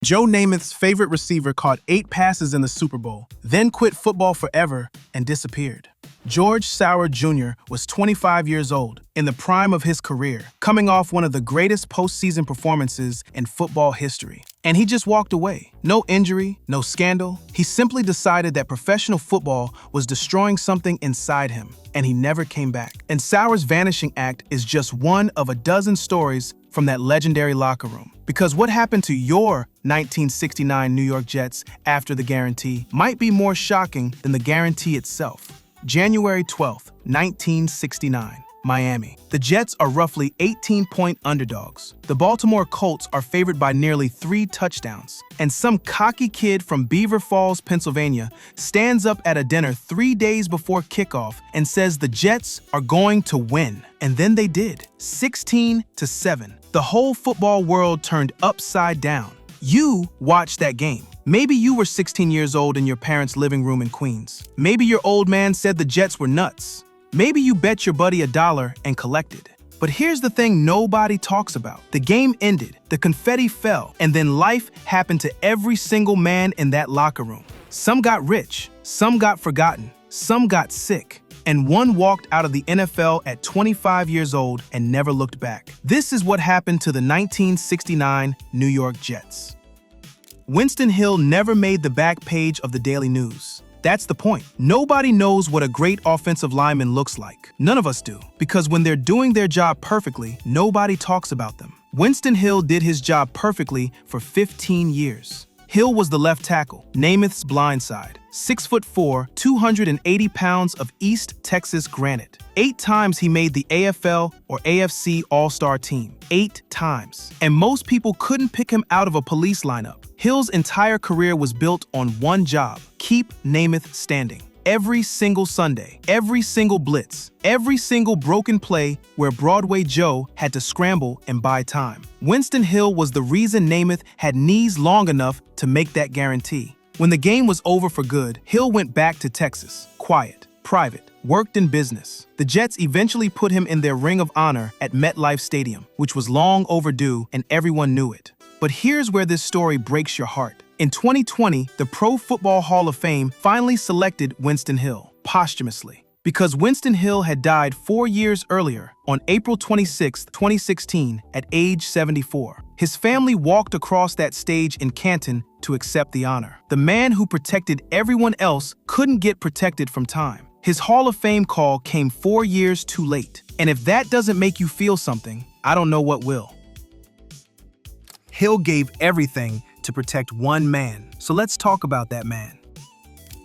Joe Namath's favorite receiver caught 8 passes in the Super Bowl, then quit football forever and disappeared. George Sauer Jr. was 25 years old, in the prime of his career, coming off one of the greatest postseason performances in football history. And he just walked away. No injury, no scandal. He simply decided that professional football was destroying something inside him, and he never came back. And Sauer's vanishing act is just one of a dozen stories from that legendary locker room. Because what happened to your 1969 New York Jets after the guarantee might be more shocking than the guarantee itself. January 12th, 1969, Miami. The Jets are roughly 18-point underdogs. The Baltimore Colts are favored by nearly 3 touchdowns. And some cocky kid from Beaver Falls, Pennsylvania, stands up at a dinner 3 days before kickoff and says the Jets are going to win. And then they did, 16-7. The whole football world turned upside down. You watched that game. Maybe you were 16 years old in your parents' living room in Queens. Maybe your old man said the Jets were nuts. Maybe you bet your buddy $1 and collected. But here's the thing nobody talks about. The game ended, the confetti fell, and then life happened to every single man in that locker room. Some got rich, some got forgotten, some got sick, and one walked out of the NFL at 25 years old and never looked back. This is what happened to the 1969 New York Jets. Winston Hill never made the back page of the Daily News. That's the point. Nobody knows what a great offensive lineman looks like. None of us do. Because when they're doing their job perfectly, nobody talks about them. Winston Hill did his job perfectly for 15 years. Hill was the left tackle, Namath's blindside. 6'4", 280 pounds of East Texas granite. 8 times he made the AFL or AFC All-Star team. 8 times. And most people couldn't pick him out of a police lineup. Hill's entire career was built on one job: keep Namath standing. Every single Sunday, every single blitz, every single broken play where Broadway Joe had to scramble and buy time. Winston Hill was the reason Namath had knees long enough to make that guarantee. When the game was over for good, Hill went back to Texas, quiet, private, worked in business. The Jets eventually put him in their ring of honor at MetLife Stadium, which was long overdue and everyone knew it. But here's where this story breaks your heart. In 2020, the Pro Football Hall of Fame finally selected Winston Hill, posthumously, because Winston Hill had died 4 years earlier, on April 26, 2016, at age 74. His family walked across that stage in Canton to accept the honor. The man who protected everyone else couldn't get protected from time. His Hall of Fame call came 4 years too late. And if that doesn't make you feel something, I don't know what will. Hill gave everything to protect one man. So let's talk about that man.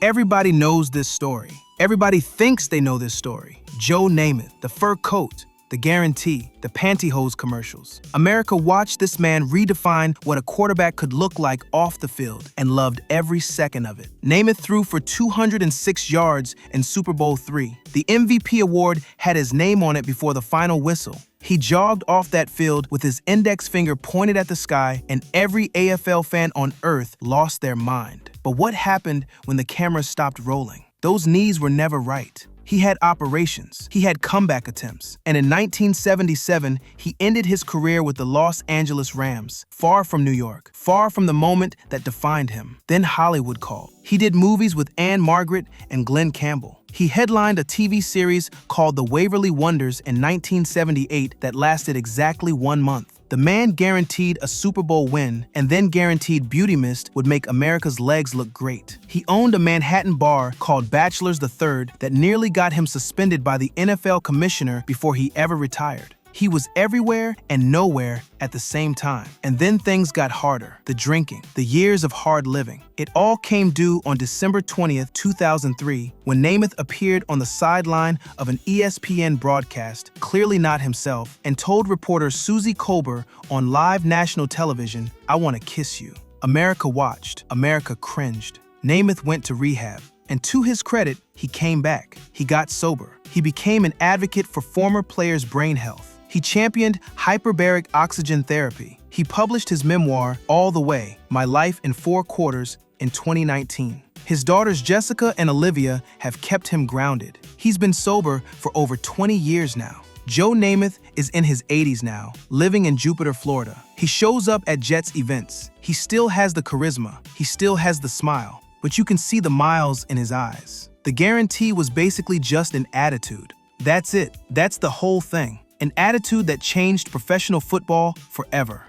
Everybody knows this story. Everybody thinks they know this story. Joe Namath, the fur coat, the guarantee, the pantyhose commercials. America watched this man redefine what a quarterback could look like off the field and loved every second of it. Namath threw for 206 yards in Super Bowl III. The MVP award had his name on it before the final whistle. He jogged off that field with his index finger pointed at the sky, and every AFL fan on earth lost their mind. But what happened when the camera stopped rolling? Those knees were never right. He had operations. He had comeback attempts. And in 1977, he ended his career with the Los Angeles Rams, far from New York, far from the moment that defined him. Then Hollywood called. He did movies with Anne Margaret and Glenn Campbell. He headlined a TV series called The Waverly Wonders in 1978 that lasted exactly 1 month. The man guaranteed a Super Bowl win and then guaranteed Beauty Mist would make America's legs look great. He owned a Manhattan bar called Bachelor's III that nearly got him suspended by the NFL commissioner before he ever retired. He was everywhere and nowhere at the same time. And then things got harder. The drinking, the years of hard living. It all came due on December 20th, 2003, when Namath appeared on the sideline of an ESPN broadcast, clearly not himself, and told reporter Susie Kolber on live national television, "I want to kiss you." America watched. America cringed. Namath went to rehab. And to his credit, he came back. He got sober. He became an advocate for former players' brain health. He championed hyperbaric oxygen therapy. He published his memoir, All the Way, My Life in 4 Quarters, in 2019. His daughters Jessica and Olivia have kept him grounded. He's been sober for over 20 years now. Joe Namath is in his 80s now, living in Jupiter, Florida. He shows up at Jets events. He still has the charisma. He still has the smile. But you can see the miles in his eyes. The guarantee was basically just an attitude. That's it. That's the whole thing. An attitude that changed professional football forever.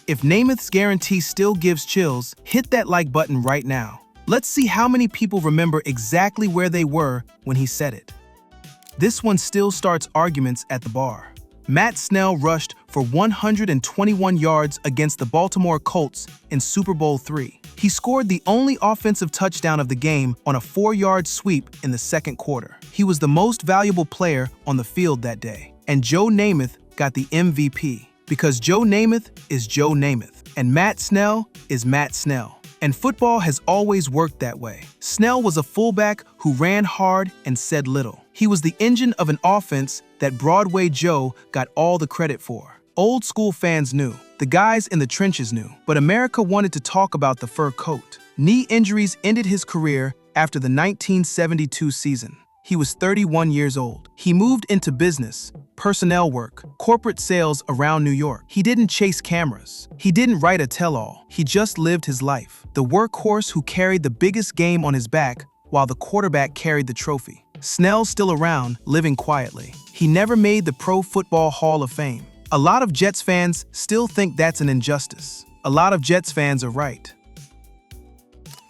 If Namath's guarantee still gives chills, hit that like button right now. Let's see how many people remember exactly where they were when he said it. This one still starts arguments at the bar. Matt Snell rushed for 121 yards against the Baltimore Colts in Super Bowl III. He scored the only offensive touchdown of the game on a 4-yard sweep in the second quarter. He was the most valuable player on the field that day. And Joe Namath got the MVP because Joe Namath is Joe Namath and Matt Snell is Matt Snell. And football has always worked that way. Snell was a fullback who ran hard and said little. He was the engine of an offense that Broadway Joe got all the credit for. Old school fans knew. The guys in the trenches knew. But America wanted to talk about the fur coat. Knee injuries ended his career after the 1972 season. He was 31 years old. He moved into business, personnel work, corporate sales around New York. He didn't chase cameras. He didn't write a tell-all. He just lived his life. The workhorse who carried the biggest game on his back while the quarterback carried the trophy. Snell's still around, living quietly. He never made the Pro Football Hall of Fame. A lot of Jets fans still think that's an injustice. A lot of Jets fans are right.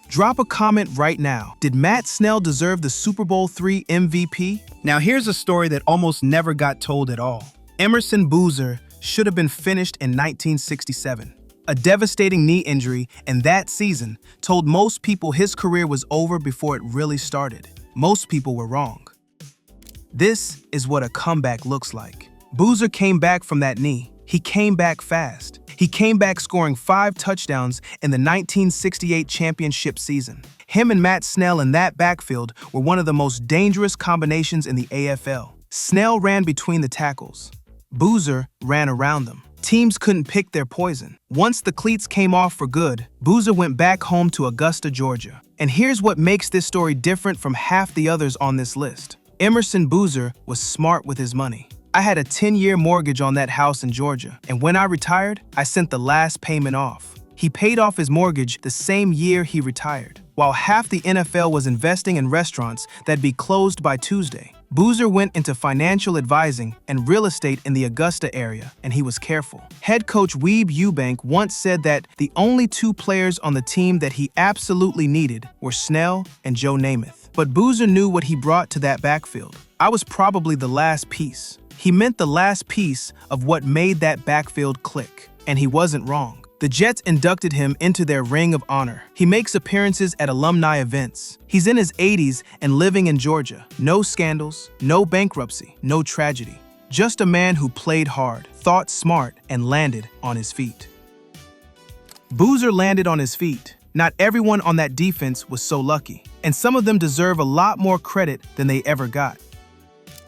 Drop a comment right now. Did Matt Snell deserve the Super Bowl III MVP? Now here's a story that almost never got told at all. Emerson Boozer should have been finished in 1967. A devastating knee injury in that season told most people his career was over before it really started. Most people were wrong. This is what a comeback looks like. Boozer came back from that knee. He came back fast. He came back scoring 5 touchdowns in the 1968 championship season. Him and Matt Snell in that backfield were one of the most dangerous combinations in the AFL. Snell ran between the tackles. Boozer ran around them. Teams couldn't pick their poison. Once the cleats came off for good, Boozer went back home to Augusta, Georgia. And here's what makes this story different from half the others on this list. Emerson Boozer was smart with his money. I had a 10-year mortgage on that house in Georgia, and when I retired, I sent the last payment off. He paid off his mortgage the same year he retired. While half the NFL was investing in restaurants that'd be closed by Tuesday, Boozer went into financial advising and real estate in the Augusta area, and he was careful. Head coach Weeb Eubank once said that the only 2 players on the team that he absolutely needed were Snell and Joe Namath. But Boozer knew what he brought to that backfield. I was probably the last piece. He meant the last piece of what made that backfield click, and he wasn't wrong. The Jets inducted him into their Ring of Honor. He makes appearances at alumni events. He's in his 80s and living in Georgia. No scandals, no bankruptcy, no tragedy. Just a man who played hard, thought smart, and landed on his feet. Boozer landed on his feet. Not everyone on that defense was so lucky, and some of them deserve a lot more credit than they ever got.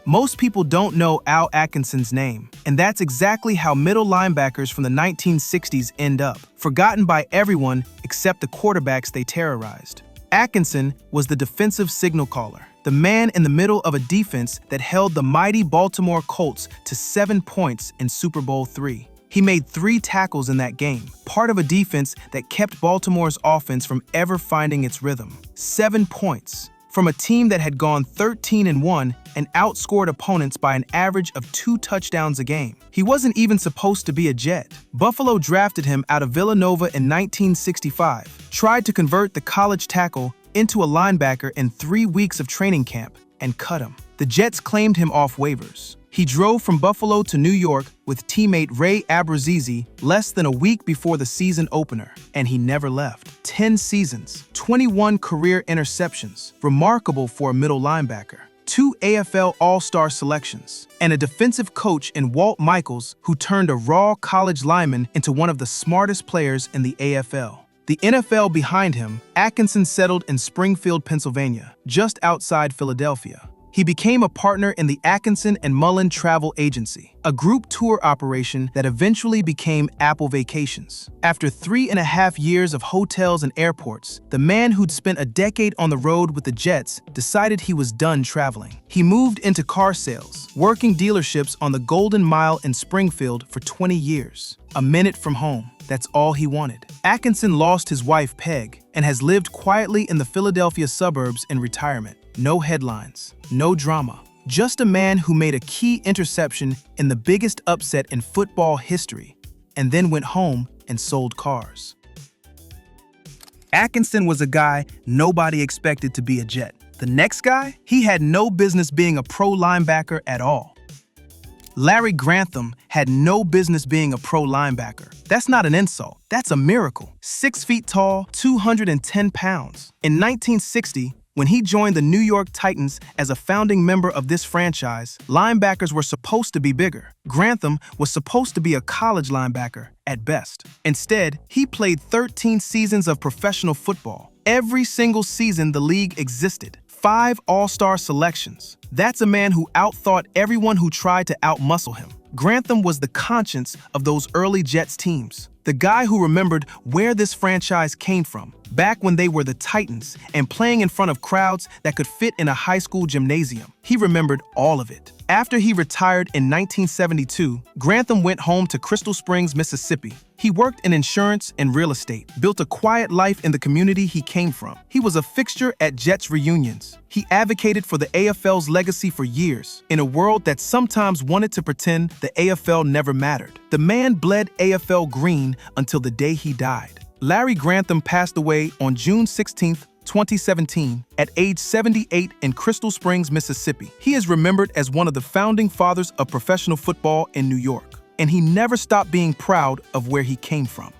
Most people don't know Al Atkinson's name, and that's exactly how middle linebackers from the 1960s end up, forgotten by everyone except the quarterbacks they terrorized. Atkinson was the defensive signal caller, the man in the middle of a defense that held the mighty Baltimore Colts to 7 points in Super Bowl III. He made 3 tackles in that game, part of a defense that kept Baltimore's offense from ever finding its rhythm. 7 points. From a team that had gone 13-1 and outscored opponents by an average of 2 touchdowns a game. He wasn't even supposed to be a Jet. Buffalo drafted him out of Villanova in 1965, tried to convert the college tackle into a linebacker in 3 weeks of training camp, and cut him. The Jets claimed him off waivers. He drove from Buffalo to New York with teammate Ray Abrazizi less than a week before the season opener, and he never left. 10 seasons, 21 career interceptions, remarkable for a middle linebacker. 2 AFL All-Star selections, and a defensive coach in Walt Michaels who turned a raw college lineman into one of the smartest players in the AFL. The NFL behind him, Atkinson settled in Springfield, Pennsylvania, just outside Philadelphia. He became a partner in the Atkinson and Mullen Travel Agency, a group tour operation that eventually became Apple Vacations. After 3.5 years of hotels and airports, the man who'd spent a decade on the road with the Jets decided he was done traveling. He moved into car sales, working dealerships on the Golden Mile in Springfield for 20 years. A minute from home. That's all he wanted. Atkinson lost his wife, Peg, and has lived quietly in the Philadelphia suburbs in retirement. No headlines, no drama. Just a man who made a key interception in the biggest upset in football history, and then went home and sold cars. Atkinson was a guy nobody expected to be a Jet. The next guy, he had no business being a pro linebacker at all. Larry Grantham had no business being a pro linebacker. That's not an insult. That's a miracle. 6 feet tall, 210 pounds. In 1960, when he joined the New York Titans as a founding member of this franchise, linebackers were supposed to be bigger. Grantham was supposed to be a college linebacker at best. Instead, he played 13 seasons of professional football. Every single season the league existed. 5 all-star selections. That's a man who outthought everyone who tried to outmuscle him. Grantham was the conscience of those early Jets teams. The guy who remembered where this franchise came from, back when they were the Titans and playing in front of crowds that could fit in a high school gymnasium. He remembered all of it. After he retired in 1972, Grantham went home to Crystal Springs, Mississippi. He worked in insurance and real estate, built a quiet life in the community he came from. He was a fixture at Jets reunions. He advocated for the AFL's legacy for years, in a world that sometimes wanted to pretend the AFL never mattered. The man bled AFL green until the day he died. Larry Grantham passed away on June 16, 2017, at age 78 in Crystal Springs, Mississippi. He is remembered as one of the founding fathers of professional football in New York, and he never stopped being proud of where he came from.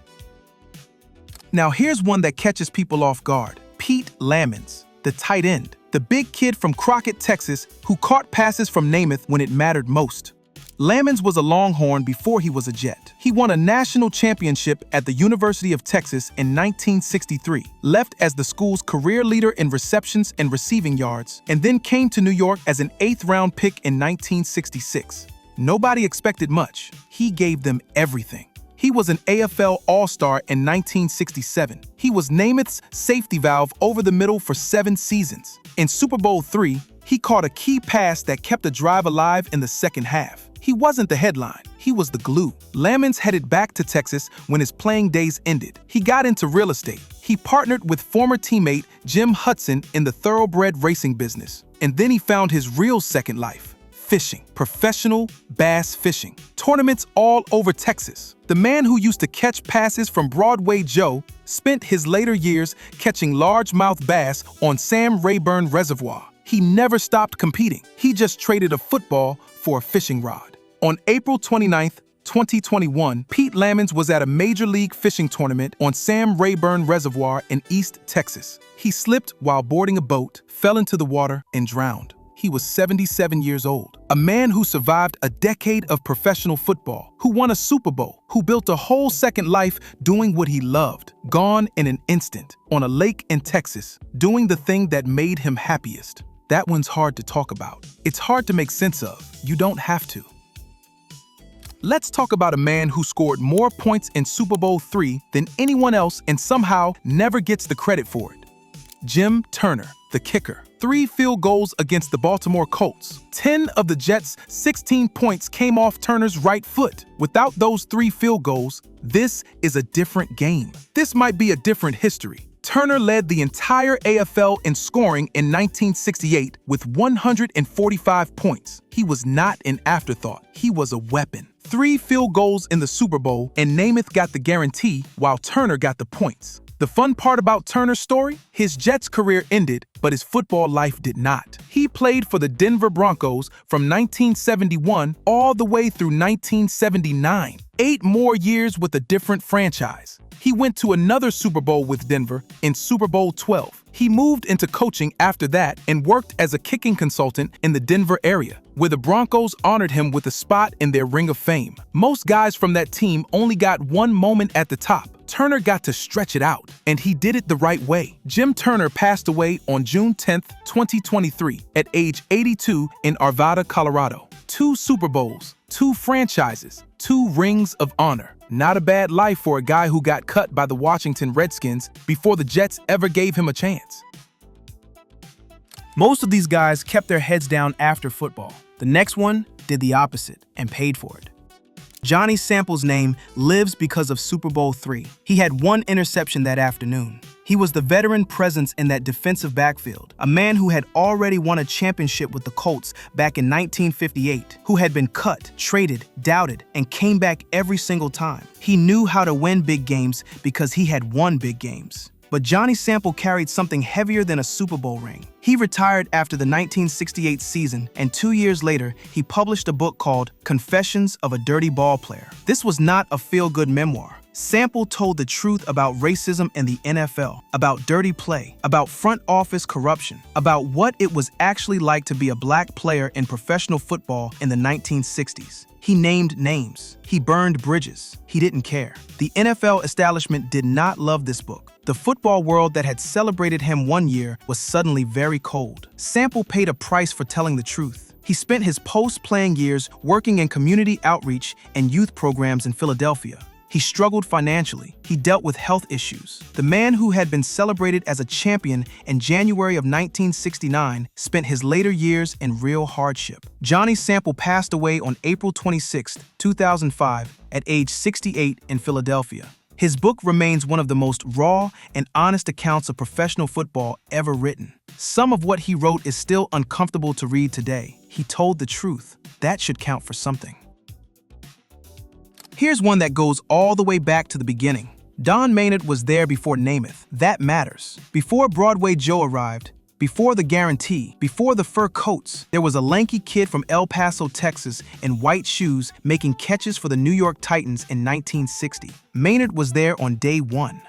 Now here's one that catches people off guard. Pete Lamons, the tight end, the big kid from Crockett, Texas, who caught passes from Namath when it mattered most. Lamons was a Longhorn before he was a Jet. He won a national championship at the University of Texas in 1963, left as the school's career leader in receptions and receiving yards, and then came to New York as an 8th-round pick in 1966. Nobody expected much. He gave them everything. He was an AFL All-Star in 1967. He was Namath's safety valve over the middle for 7 seasons. In Super Bowl III, he caught a key pass that kept the drive alive in the second half. He wasn't the headline, he was the glue. Lamons headed back to Texas when his playing days ended. He got into real estate. He partnered with former teammate Jim Hudson in the thoroughbred racing business. And then he found his real second life. Fishing. Professional bass fishing. Tournaments all over Texas. The man who used to catch passes from Broadway Joe spent his later years catching largemouth bass on Sam Rayburn Reservoir. He never stopped competing. He just traded a football for a fishing rod. On April 29, 2021, Pete Lamons was at a major league fishing tournament on Sam Rayburn Reservoir in East Texas. He slipped while boarding a boat, fell into the water, and drowned. He was 77 years old, a man who survived a decade of professional football, who won a Super Bowl, who built a whole second life doing what he loved, gone in an instant, on a lake in Texas, doing the thing that made him happiest. That one's hard to talk about. It's hard to make sense of. You don't have to. Let's talk about a man who scored more points in Super Bowl III than anyone else and somehow never gets the credit for it. Jim Turner, the kicker. 3 field goals against the Baltimore Colts. 10 of the Jets' 16 points came off Turner's right foot. Without those 3 field goals, this is a different game. This might be a different history. Turner led the entire AFL in scoring in 1968 with 145 points. He was not an afterthought. He was a weapon. 3 field goals in the Super Bowl, and Namath got the guarantee while Turner got the points. The fun part about Turner's story? His Jets career ended, but his football life did not. He played for the Denver Broncos from 1971 all the way through 1979. 8 more years with a different franchise. He went to another Super Bowl with Denver in Super Bowl XII. He moved into coaching after that and worked as a kicking consultant in the Denver area, where the Broncos honored him with a spot in their Ring of Fame. Most guys from that team only got one moment at the top. Turner got to stretch it out, and he did it the right way. Jim Turner passed away on June 10, 2023, at age 82 in Arvada, Colorado. 2 Super Bowls, 2 franchises, 2 rings of honor. Not a bad life for a guy who got cut by the Washington Redskins before the Jets ever gave him a chance. Most of these guys kept their heads down after football. The next one did the opposite and paid for it. Johnny Sample's name lives because of Super Bowl III. He had 1 interception that afternoon. He was the veteran presence in that defensive backfield, a man who had already won a championship with the Colts back in 1958, who had been cut, traded, doubted, and came back every single time. He knew how to win big games because he had won big games. But Johnny Sample carried something heavier than a Super Bowl ring. He retired after the 1968 season, and 2 years later, he published a book called Confessions of a Dirty Ball Player. This was not a feel-good memoir. Sample told the truth about racism in the NFL, about dirty play, about front office corruption, about what it was actually like to be a black player in professional football in the 1960s. He named names. He burned bridges. He didn't care. The NFL establishment did not love this book. The football world that had celebrated him one year was suddenly very cold. Sample paid a price for telling the truth. He spent his post-playing years working in community outreach and youth programs in Philadelphia. He struggled financially. He dealt with health issues. The man who had been celebrated as a champion in January of 1969 spent his later years in real hardship. Johnny Sample passed away on April 26, 2005, at age 68 in Philadelphia. His book remains one of the most raw and honest accounts of professional football ever written. Some of what he wrote is still uncomfortable to read today. He told the truth. That should count for something. Here's one that goes all the way back to the beginning. Don Maynard was there before Namath. That matters. Before Broadway Joe arrived, before the guarantee, before the fur coats, there was a lanky kid from El Paso, Texas, in white shoes making catches for the New York Titans in 1960. Maynard was there on day 1.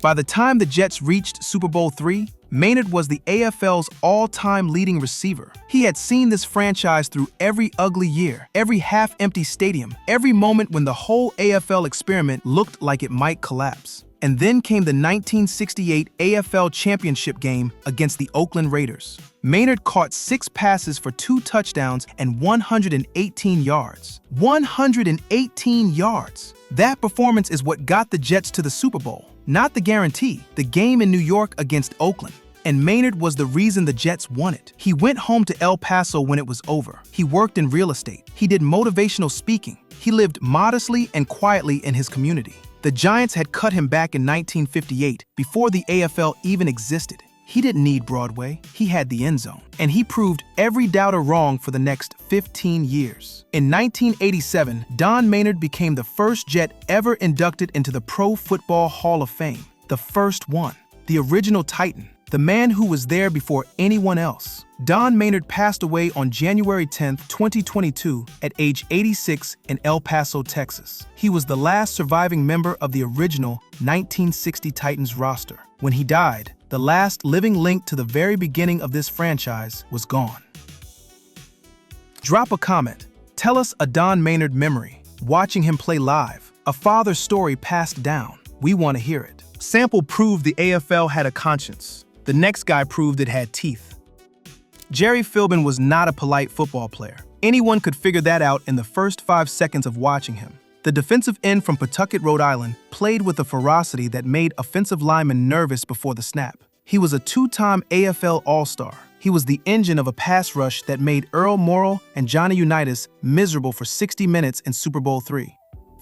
By the time the Jets reached Super Bowl III, Maynard was the AFL's all-time leading receiver. He had seen this franchise through every ugly year, every half-empty stadium, every moment when the whole AFL experiment looked like it might collapse. And then came the 1968 AFL Championship game against the Oakland Raiders. Maynard caught 6 passes for 2 touchdowns and 118 yards. 118 yards! That performance is what got the Jets to the Super Bowl. Not the guarantee, the game in New York against Oakland. And Maynard was the reason the Jets won it. He went home to El Paso when it was over. He worked in real estate. He did motivational speaking. He lived modestly and quietly in his community. The Giants had cut him back in 1958, before the AFL even existed. He didn't need Broadway. He had the end zone. And he proved every doubter wrong for the next 15 years. In 1987, Don Maynard became the first Jet ever inducted into the Pro Football Hall of Fame. The first one. The original Titan. The man who was there before anyone else. Don Maynard passed away on January 10, 2022, at age 86 in El Paso, Texas. He was the last surviving member of the original 1960 Titans roster. When he died, the last living link to the very beginning of this franchise was gone. Drop a comment. Tell us a Don Maynard memory, watching him play live, a father's story passed down. We want to hear it. Sample proved the AFL had a conscience. The next guy proved it had teeth. Jerry Philbin was not a polite football player. Anyone could figure that out in the first 5 seconds of watching him. The defensive end from Pawtucket, Rhode Island, played with a ferocity that made offensive linemen nervous before the snap. He was a 2-time AFL All-Star. He was the engine of a pass rush that made Earl Morrall and Johnny Unitas miserable for 60 minutes in Super Bowl III.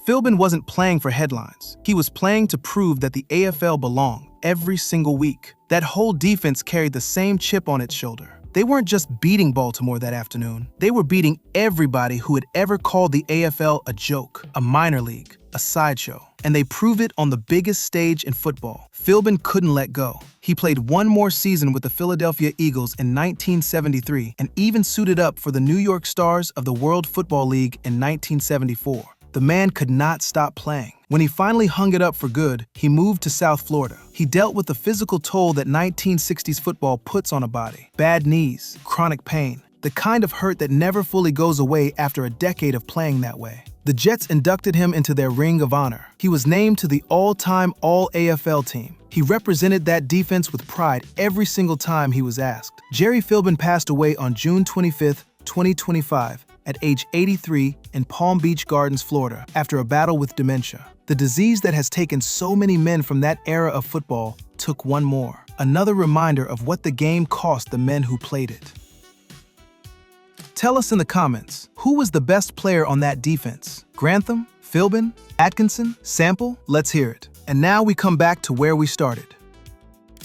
Philbin wasn't playing for headlines. He was playing to prove that the AFL belonged every single week. That whole defense carried the same chip on its shoulder. They weren't just beating Baltimore that afternoon. They were beating everybody who had ever called the AFL a joke, a minor league, a sideshow. And they proved it on the biggest stage in football. Philbin couldn't let go. He played one more season with the Philadelphia Eagles in 1973 and even suited up for the New York Stars of the World Football League in 1974. The man could not stop playing. When he finally hung it up for good, he moved to South Florida. He dealt with the physical toll that 1960s football puts on a body. Bad knees, chronic pain, the kind of hurt that never fully goes away after a decade of playing that way. The Jets inducted him into their Ring of Honor. He was named to the all-time All-AFL team. He represented that defense with pride every single time he was asked. Jerry Philbin passed away on June 25, 2025, at age 83 in Palm Beach Gardens, Florida, after a battle with dementia. The disease that has taken so many men from that era of football took one more. Another reminder of what the game cost the men who played it. Tell us in the comments, who was the best player on that defense? Grantham? Philbin? Atkinson? Sample? Let's hear it. And now we come back to where we started.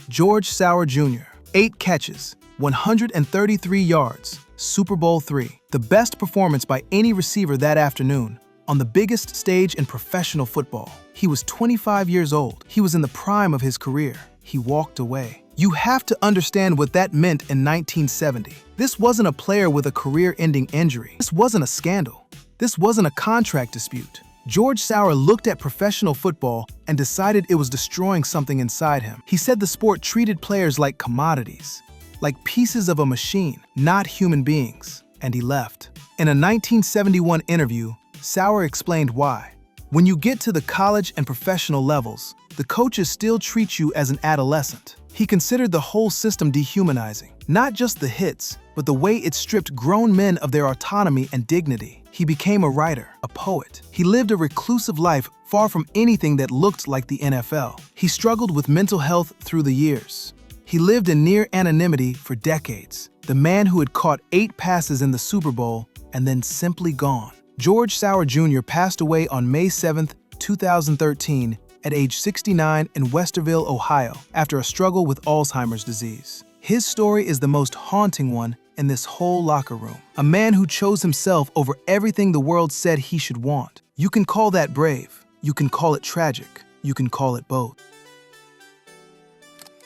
George Sauer Jr., 8 catches, 133 yards, Super Bowl III. The best performance by any receiver that afternoon on the biggest stage in professional football. He was 25 years old. He was in the prime of his career. He walked away. You have to understand what that meant in 1970. This wasn't a player with a career-ending injury. This wasn't a scandal. This wasn't a contract dispute. George Sauer looked at professional football and decided it was destroying something inside him. He said the sport treated players like commodities, like pieces of a machine, not human beings, and he left. In a 1971 interview, Sauer explained why. When you get to the college and professional levels, the coaches still treat you as an adolescent. He considered the whole system dehumanizing, not just the hits, but the way it stripped grown men of their autonomy and dignity. He became a writer, a poet. He lived a reclusive life far from anything that looked like the NFL. He struggled with mental health through the years. He lived in near anonymity for decades. The man who had caught 8 passes in the Super Bowl and then simply gone. George Sauer Jr. passed away on May 7, 2013, at age 69 in Westerville, Ohio, after a struggle with Alzheimer's disease. His story is the most haunting one in this whole locker room. A man who chose himself over everything the world said he should want. You can call that brave. You can call it tragic. You can call it both.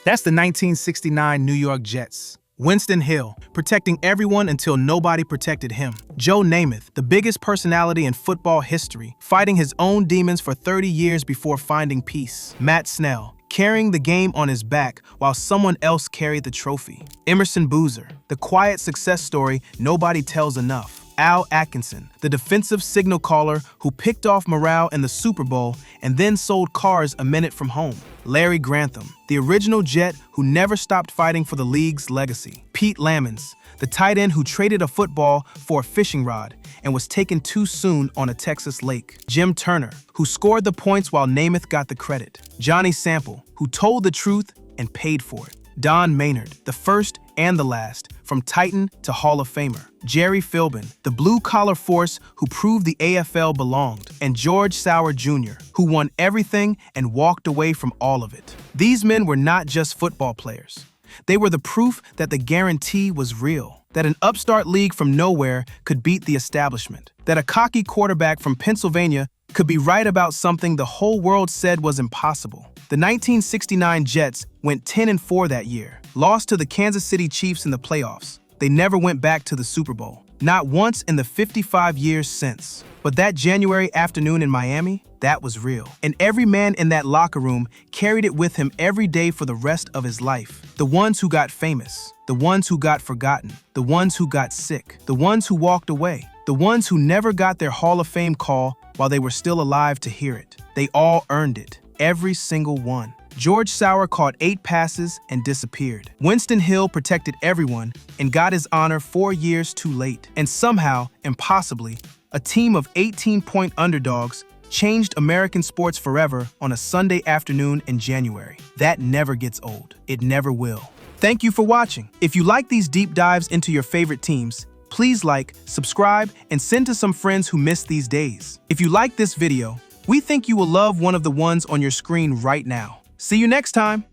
That's the 1969 New York Jets. Winston Hill, protecting everyone until nobody protected him. Joe Namath, the biggest personality in football history, fighting his own demons for 30 years before finding peace. Matt Snell, carrying the game on his back while someone else carried the trophy. Emerson Boozer, the quiet success story nobody tells enough. Al Atkinson, the defensive signal caller who picked off morale in the Super Bowl and then sold cars a minute from home. Larry Grantham, the original Jet who never stopped fighting for the league's legacy. Pete Lammons, the tight end who traded a football for a fishing rod and was taken too soon on a Texas lake. Jim Turner, who scored the points while Namath got the credit. Johnny Sample, who told the truth and paid for it. Don Maynard, the first and the last, from Titan to Hall of Famer. Jerry Philbin, the blue-collar force who proved the AFL belonged. And George Sauer Jr., who won everything and walked away from all of it. These men were not just football players. They were the proof that the guarantee was real, that an upstart league from nowhere could beat the establishment, that a cocky quarterback from Pennsylvania could be right about something the whole world said was impossible. The 1969 Jets went 10-4 that year, lost to the Kansas City Chiefs in the playoffs. They never went back to the Super Bowl, not once in the 55 years since. But that January afternoon in Miami, that was real. And every man in that locker room carried it with him every day for the rest of his life. The ones who got famous, the ones who got forgotten, the ones who got sick, the ones who walked away, the ones who never got their Hall of Fame call while they were still alive to hear it. They all earned it. Every single one. George Sauer caught 8 passes and disappeared. Winston Hill protected everyone and got his honor 4 years too late. And somehow, impossibly, a team of 18-point underdogs changed American sports forever on a Sunday afternoon in January. That never gets old. It never will. Thank you for watching. If you like these deep dives into your favorite teams, please like, subscribe, and send to some friends who miss these days. If you like this video, we think you will love one of the ones on your screen right now. See you next time!